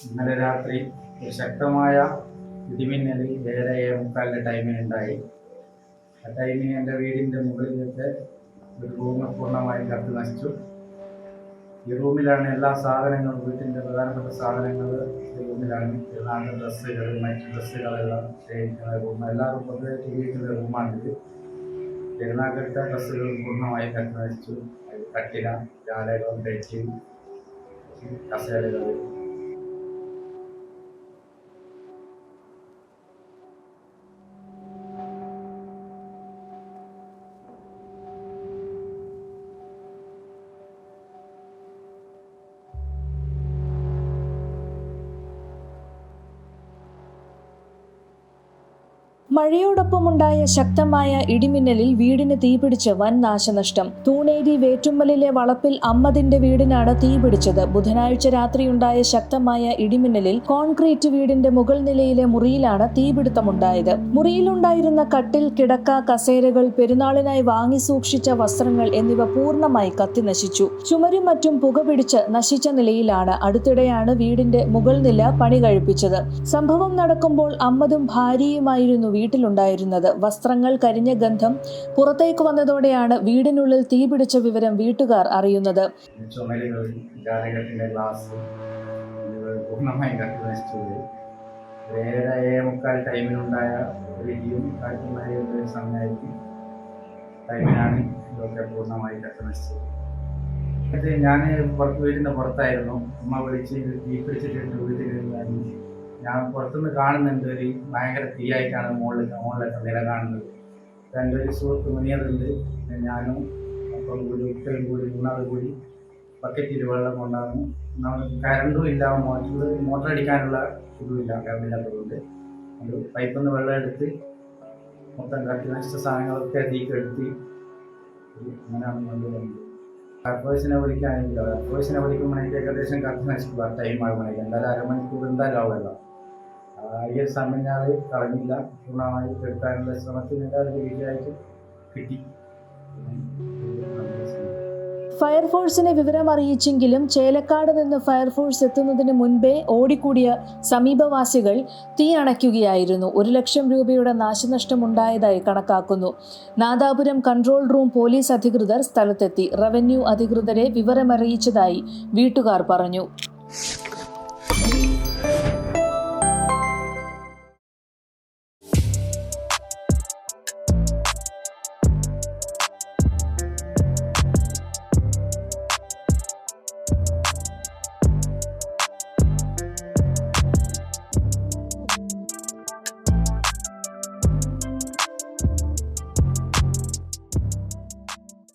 ഇന്നലെ രാത്രി ശക്തമായ ഇടിമിന്നൽ 7:45 ടൈമിനുണ്ടായി. ആ ടൈമിന് എൻ്റെ വീടിൻ്റെ മുകളിലത്തെ ഒരു റൂം പൂർണ്ണമായും കത്തി നശിച്ചു. ഈ റൂമിലാണ് എല്ലാ സാധനങ്ങളും, വീട്ടിൻ്റെ പ്രധാനപ്പെട്ട സാധനങ്ങൾ ഈ റൂമിലാണ്. നാല് ഡ്രസ്സുകൾ, മറ്റ് ഡ്രസ്സുകളെല്ലാം ശേഖരിക്കുന്ന റൂം. എല്ലാവരും പൊതുവെ ഉപയോഗിക്കുന്ന റൂമാണിത്. പെരുന്നാൾക്കെടുത്ത ഡ്രസ്സുകൾ പൂർണ്ണമായും കത്തി നശിച്ചു. കട്ടില, ജാലകം, ബെഡ്, കസേരകൾ. മഴയോടൊപ്പമുണ്ടായ ശക്തമായ ഇടിമിന്നലിൽ വീടിന് തീപിടിച്ച് വൻ നാശനഷ്ടം. തൂണേരി വേറ്റുമ്മലിലെ വളപ്പിൽ അമ്മദിന്റെ വീടിനാണ് തീപിടിച്ചത്. ബുധനാഴ്ച രാത്രിയുണ്ടായ ശക്തമായ ഇടിമിന്നലിൽ കോൺക്രീറ്റ് വീടിന്റെ മുകൾ നിലയിലെ മുറിയിലാണ് തീപിടുത്തമുണ്ടായത്. മുറിയിലുണ്ടായിരുന്ന കട്ടിൽ, കിടക്ക, കസേരകൾ, പെരുന്നാളിനായി വാങ്ങി സൂക്ഷിച്ച വസ്ത്രങ്ങൾ എന്നിവ പൂർണ്ണമായി കത്തിനശിച്ചു. ചുമരും മറ്റും പുകപിടിച്ച് നശിച്ച നിലയിലാണ്. അടുത്തിടെയാണ് വീടിന്റെ മുകൾ നില പണി കഴിപ്പിച്ചത്. സംഭവം നടക്കുമ്പോൾ അമ്മദും ഭാര്യയുമായിരുന്നു വീട്ടിലുണ്ടായിരുന്നത്. വസ്ത്രങ്ങൾ കരിഞ്ഞ ഗന്ധം പുറത്തേക്ക് വന്നതോടെയാണ് വീടിനുള്ളിൽ തീപിടിച്ച വിവരം വീട്ടുകാർ അറിയുന്നത്. ടൈമിനുണ്ടായ ടൈമിനാണ് ഇതൊക്കെ പൂർണ്ണമായി കത്തിനശിച്ചത്. ഞാൻ വീടിൻ്റെ പുറത്തായിരുന്നു. അമ്മ വിളിച്ച് തീപിടിച്ചിട്ട് വീട്ടിൽ ഞാൻ പുറത്തുനിന്ന് കാണുന്നുണ്ട്. ഒരു ഭയങ്കര തീയായിട്ടാണ് മുകളിലൊക്കെ നില കാണുന്നത്. എൻ്റെ ഒരു സുഹൃത്ത് മുനിയതുണ്ട്, ഞാനും അപ്പം കൂടി ഇത്രയും കൂടി മൂന്നാൾ കൂടി ബക്കറ്റിൽ വെള്ളം കൊണ്ടാകും. കറണ്ടും ഇല്ല, മോട്ടർ അടിക്കാനുള്ള ഇതുമില്ല, കറണ്ടില്ലാത്തതുകൊണ്ട് അത് പൈപ്പിൽ നിന്ന് വെള്ളം എടുത്ത് മൊത്തം കത്തി നശിച്ച സാധനങ്ങളൊക്കെ തീക്കെടുത്ത് അങ്ങനെയാണ് കൊണ്ടുവരുന്നത്. ഫയർഫോഴ്സിനെ വിളിക്കാനില്ല. ഫയർഫോഴ്സിനെ വിളിക്കുമ്പോഴേക്ക് ഏകദേശം കത്തി നശിക്കുക. ടൈം ആകുമ്പോഴേക്ക് എന്തായാലും അരമണിക്കൂർ എന്തായാലും ആവുമല്ലോ. ഈ ഒരു സമയം ഞാൻ കളഞ്ഞില്ല. പൂർണ്ണമായി എടുക്കാനുള്ള ശ്രമത്തിന് എല്ലാവരും വിജയമായിട്ട് കിട്ടി. ഫയർഫോഴ്സിനെ വിവരം അറിയിച്ചെങ്കിലും ചേലക്കാട് നിന്ന് ഫയർഫോഴ്സ് എത്തുന്നതിന് മുൻപേ ഓടിക്കൂടിയ സമീപവാസികൾ തീ അണയ്ക്കുകയായിരുന്നു. 1 ലക്ഷം രൂപയുടെ നാശനഷ്ടമുണ്ടായതായി കണക്കാക്കുന്നു. നാദാപുരം കൺട്രോൾ റൂം പോലീസ് അധികൃതർ സ്ഥലത്തെത്തി. റവന്യൂ അധികൃതരെ വിവരമറിയിച്ചതായി വീട്ടുകാർ പറഞ്ഞു.